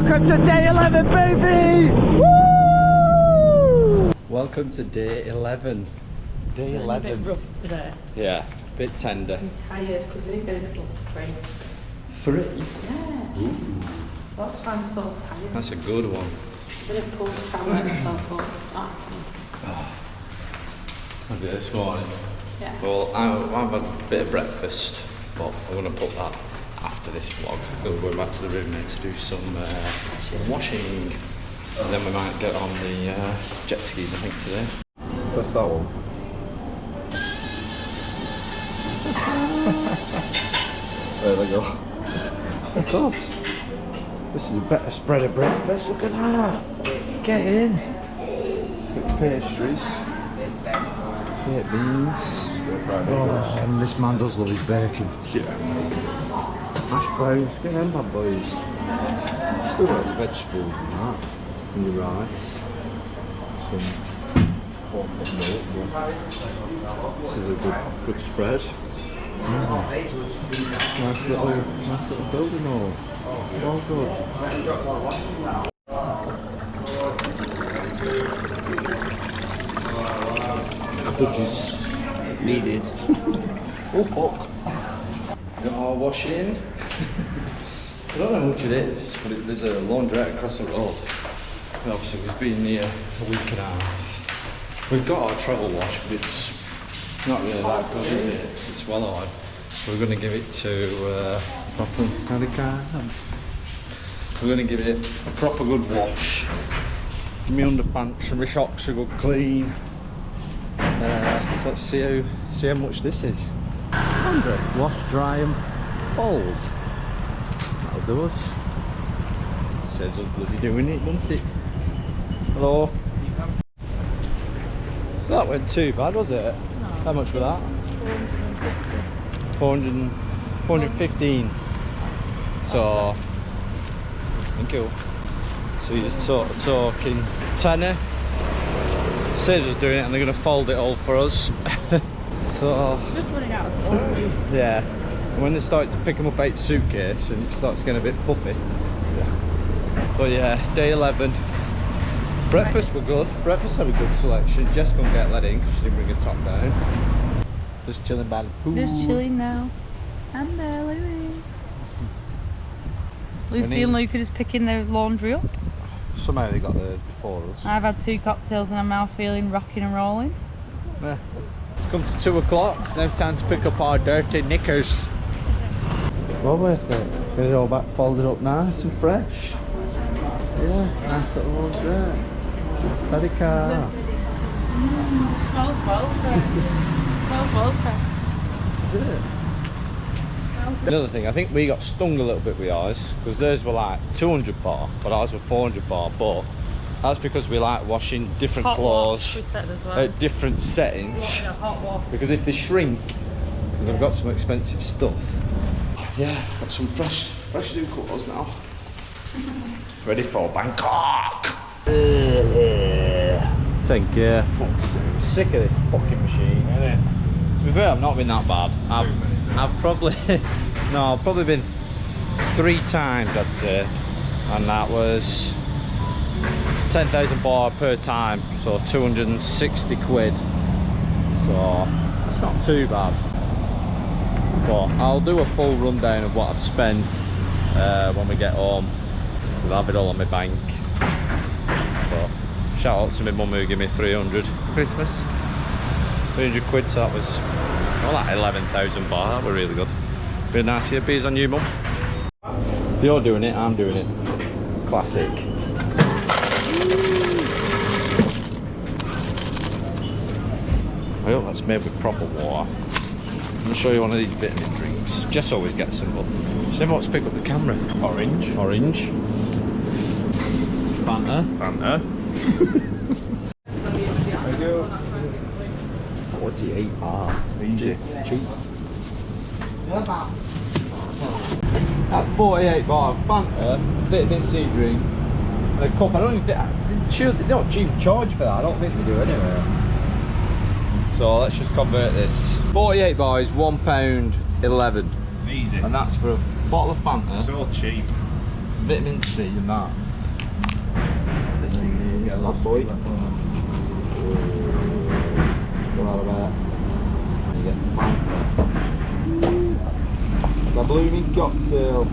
Welcome to day 11, baby! Woo! Welcome to day 11. Day 11. A bit rough today. Yeah, a bit tender. I'm tired because we didn't go until 3. 3? Yeah. Ooh. So that's why I'm so tired. That's a good one. I didn't pull the Chaweng, so I thought to start. I did this morning. Yeah. Well, I've had a bit of breakfast, but I'm going to put that after this vlog. We're going back to the room now to do some washing. And then we might get on the jet skis, I think, today. What's that one? There we go. Of course. This is a better spread of breakfast. Look at that. Get in. Got pastries. Baked beans. Oh, and this man does love his bacon. Yeah. Hash browns. Get them bad boys. Still got your vegetables and that. And your rice. Some milk. This is a good spread. Nice little building all. All good. Budgies needed. Oh fuck. Got our washing. I don't know how much it is, but there's a laundrette across the road. And obviously we've been here a week and a half. We've got our travel wash, but it's not really that good, is it? It's well on. We're going to give it to proper. We're going to give it a proper good wash. My underpants and my socks are good clean. Let's see how much this is. 100. Wash, dry and fold. That'll do us. Says us bloody doing it, doesn't it? Hello. So that went too bad, was it? No. How much was that? 415. So, thank you. So you're sort of talking tenner. Saves us doing it, and they're going to fold it all for us. So Just running out of clothes. yeah, and when they start to pick them up out the suitcase and it starts getting a bit puffy. But yeah, day 11. Breakfast were good. Breakfast had a good selection. Jess couldn't get let in because she didn't bring her top down. Just chilling by the pool. Just chilling now. And there, Louie. Lucy and Luke are just picking their laundry up. Somehow they got there before us. I've had 2 cocktails and I'm now feeling rocking and rolling. Yeah. It's come to 2 o'clock. It's now time to pick up our dirty knickers. Well worth it. Get it all back folded up nice and fresh. Yeah, nice little laundrette. Steady car. Smells well fresh. Smells well fresh. This is it. Another thing, I think we got stung a little bit with ours because theirs were like 200 bar, but ours were 400 bar. But that's because we like washing different clothes at different settings. Hot wash. Because if they shrink, because I've got some expensive stuff. Yeah, got some fresh new clothes now. Ready for Bangkok. Thank you. I'm sick of this fucking machine, isn't it? To be fair, I've not been that bad. I've probably I've probably been 3 times, I'd say, and that was 10,000 bar per time, so 260 quid. So it's not too bad. But I'll do a full rundown of what I've spent when we get home. I'll have it all on my bank. But shout out to my mum who gave me 300 for Christmas. 300 quid, so that was like 11,000 bar. That were really good. Really nice. Yeah, beers on you, mum. If you're doing it, I'm doing it. Classic. I hope that's made with proper water. I'm going to show you one of these vitamin drinks. Jess always gets them, but she never wants to pick up the camera. Orange. 48 bar. Cheap. That's 48 bar of Fanta, vitamin C drink, and a cup. I don't even think, sure they don't cheap charge for that. I don't think they do anyway. So let's just convert this. 48 bar is £1.11. Easy. And that's for a bottle of Fanta. It's all cheap. vitamin C and that. This thing here. Get a lot, boy. Go out of there. And you get the blooming cocktail.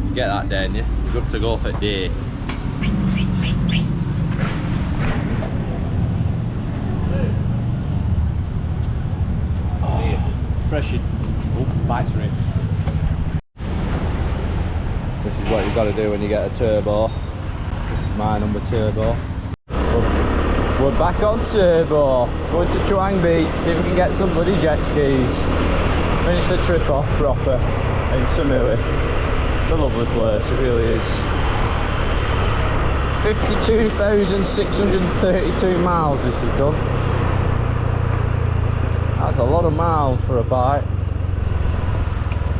You get that, don't you? You're good to go for a day. Fresh it. Oh, bites are in. This is what you've got to do when you get a turbo. This is my number turbo. We're back on turbo. Going to Chaweng Beach, see if we can get some bloody jet skis. Finish the trip off proper in Samui. It's a lovely place, it really is. 52,632 miles this has done. That's a lot of miles for a bike.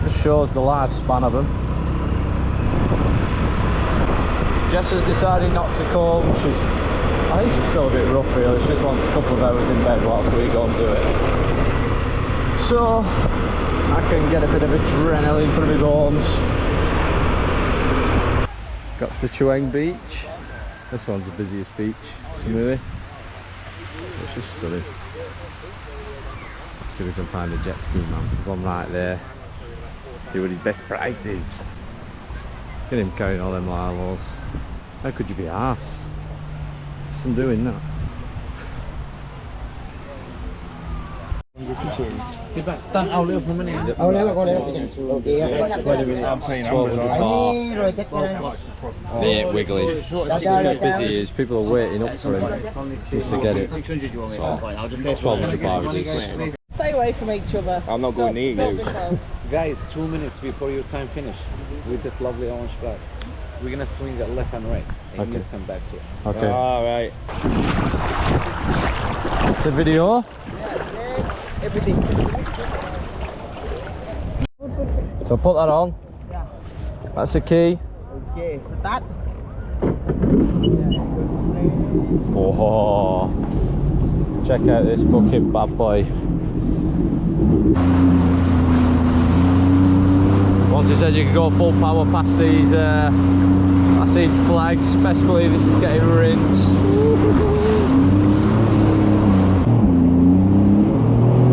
Just shows the lifespan of them. Jess has decided not to come. I think she's still a bit rough really. She just wants a couple of hours in bed whilst we go and do it. So I can get a bit of adrenaline through my bones. Got to Chaweng Beach. This one's the busiest beach, Samui. It's just stunning. See if we can find a jet ski man. One right there. See what his best price is. Look at him carrying all them lilacs. How could you be arsed? I'm doing that. They ain't wiggly. That's how busy he is. People are waiting up for him just to get it. So, 1200 baht. Stay away from each other. I'm not going near you. Guys, 2 minutes before your time finish with this lovely orange flag. We're gonna swing it left and right, and you just come back to us. Okay. Alright. It's a video. Everything. So put that on. Yeah. That's the key. Okay, start. Oh, check out this fucking bad boy. Once he said you could go full power past these flags, best believe this is getting rinsed.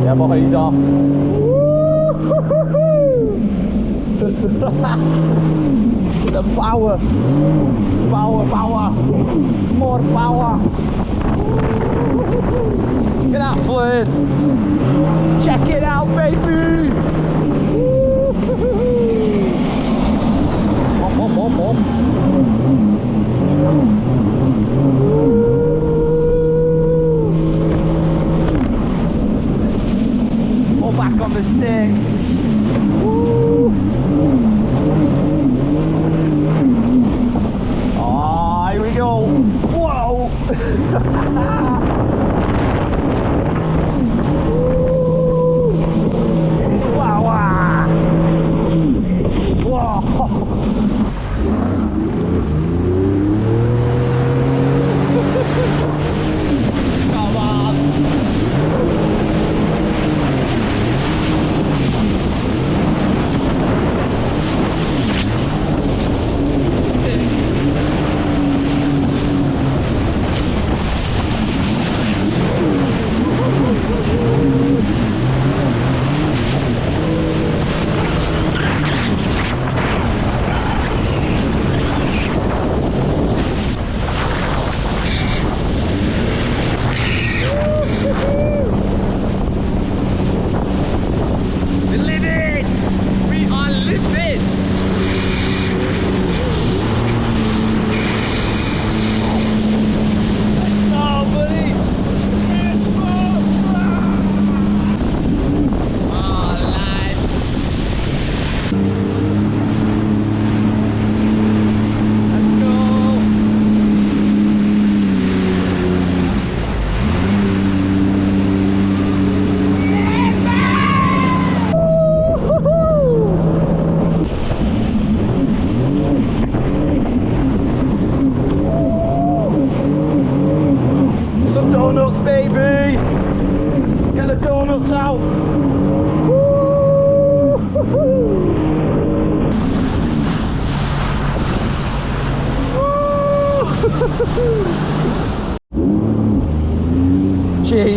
Yeah, boy, he's off. The power, more power. Look at that plane. Check it out, baby. Bom. All back on the stick. Oh, here we go. Whoa. Wow. Whoa. Come on.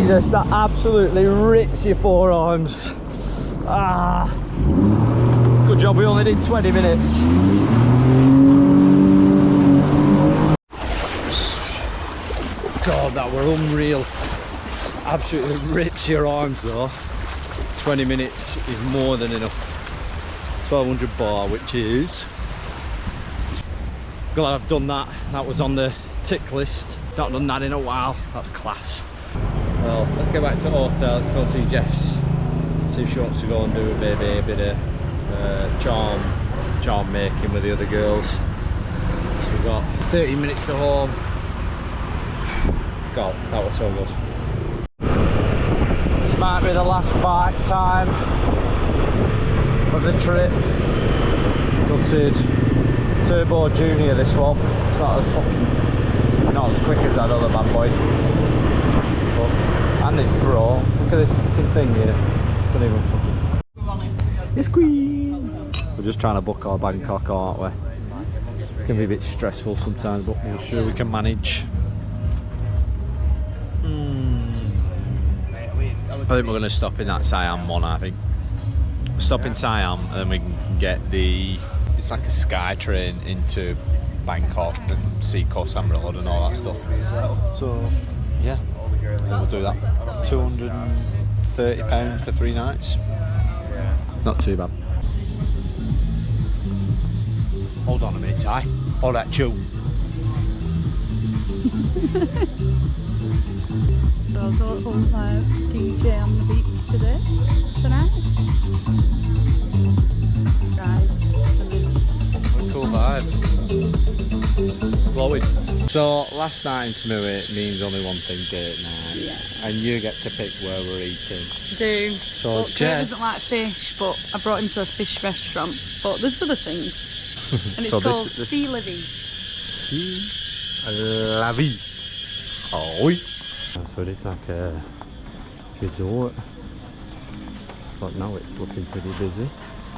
Jesus, that absolutely rips your forearms. Ah. Good job, we only did 20 minutes. God, that were unreal. Absolutely rips your arms though. 20 minutes is more than enough. 1200 bar, which is... Glad I've done that. That was on the tick list. Not done that in a while. That's class. Well, let's get back to the hotel. Let's go see Jess. See if she wants to go and do maybe a bit of charm making with the other girls. So we've got 30 minutes to home. God, that was so good. This might be the last bike time of the trip. Gutted. Turbo Junior this one. It's not as quick as that other bad boy. But, and it's Pro. Look at this fucking thing here. Don't even fucking... Yes, queen! We're just trying to book our Bangkok, aren't we? It can be a bit stressful sometimes, but we're sure we can manage. I think we're going to stop in that Siam one, I think. Stop in Siam and then we can get the... It's like a sky train into Bangkok and see Koh Sam Road and all that stuff. So, yeah, we'll do that. £230 for 3 nights. Not too bad. Hold on a minute, Si. Hold that chew. So I was a little DJ on the beach today, tonight. Skies. Cool vibe. Glowing. So last night in Samui means only one thing, date night. Yeah. And you get to pick where we're eating. Do. So But Jess doesn't like fish, but I brought him to a fish restaurant. But there's other things. And it's So called this- Sea Living. See la vie. Oh. So it is like a resort. But now it's looking pretty busy.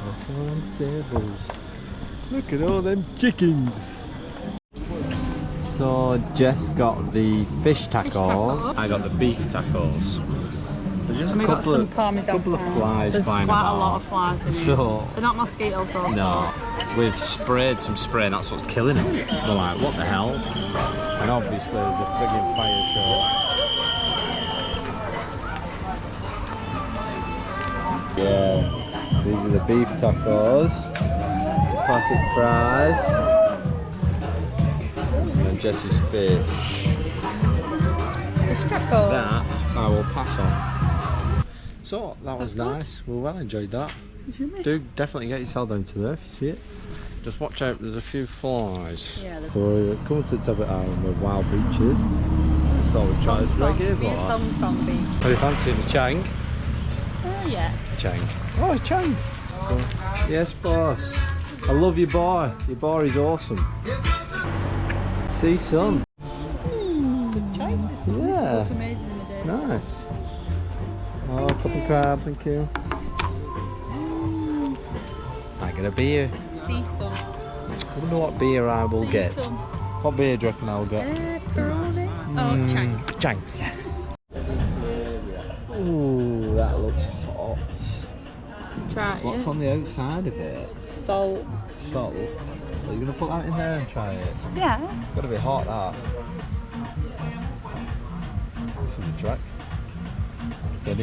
Look at all them tables. Look at all them chickens. So Jess got the fish tacos. I got the beef tacos. There's just And a we got couple some of parmesan flies There's flying quite about. a lot of flies in So here. They're not mosquitoes though, no, we've sprayed some spray and that's what's killing it. We're like, what the hell? And obviously there's a friggin' fire show. Yeah, these are the beef tacos, classic fries, and Jess's fish. Fish taco. That I will pass on. So that was nice. We well enjoyed that. Do definitely get yourself down to there if you see it. Just watch out. There's a few flies. Yeah, So we're coming to the top of Island with wild beaches. Just thought we'd try this regular. Beef What beef. do you fancy the Chang? Yeah. Chang. Oh, Chang. So, yes, boss. I love your bar. Your bar is awesome. See, son. Good choices. Yeah. Look amazing in the day. Nice. Oh, cup and crab, thank you. I get a beer. Sea sun. I wonder what beer I will get. Sea sun. What beer do you reckon I'll get? Peroni. Oh, Chang. Chang, yeah. Ooh, that looks hot. Try it. What's on the outside of it? Salt. Salt. Are you going to put that in there and try it? Yeah. It's got to be hot, that. This is the track. It's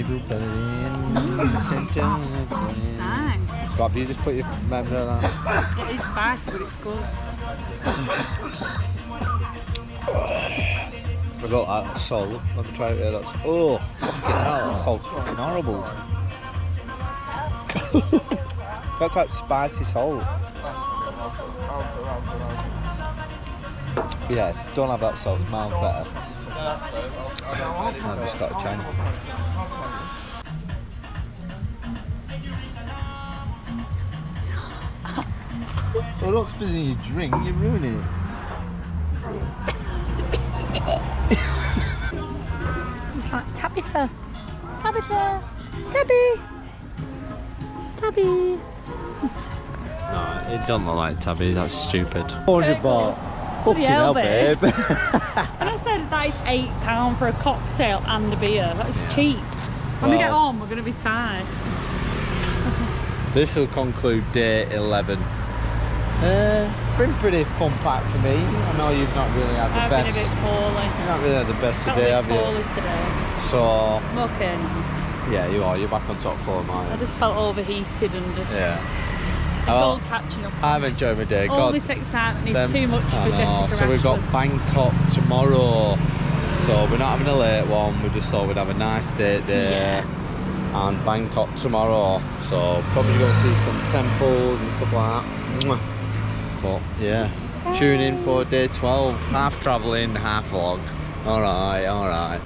nice. Bob, you just put your member on that. It is spicy, but it's good. I got that salt. Let me try it there. That's fucking hell. That salt's fucking horrible. That's like spicy salt. Yeah, don't have that salt. Mine's better. I've just got a Chang. Well, don't spit in your drink. You ruin it. It's like Tabitha. Tabitha. Tabby. Tabby. No, it doesn't look like Tabby, that's stupid. 400 baht. Bloody hell, babe. babe. And I said that is £8 for a cocktail and a beer. That's Yeah. cheap. When we get Well- home, we're going to be tired. This will conclude day 11. Been pretty fun pack for me. I know you've not really had the I've best. been a bit poorly. You've not really had the best Felt today, a have bit you? poorly today. So, I'm okay. yeah, you are. You're back on top form, aren't I you? just felt overheated and just... Yeah. It's Well, all catching up. I've enjoyed my day. All God, this excitement is them- too much I for know. Jessica So we've got Ashworth. Bangkok tomorrow. So we're not having a late one. We just thought we'd have a nice date there. And Bangkok tomorrow. So probably go see some temples and stuff like that. Mwah. But yeah, tune in for day 12. Half travelling, half vlog. Alright, alright.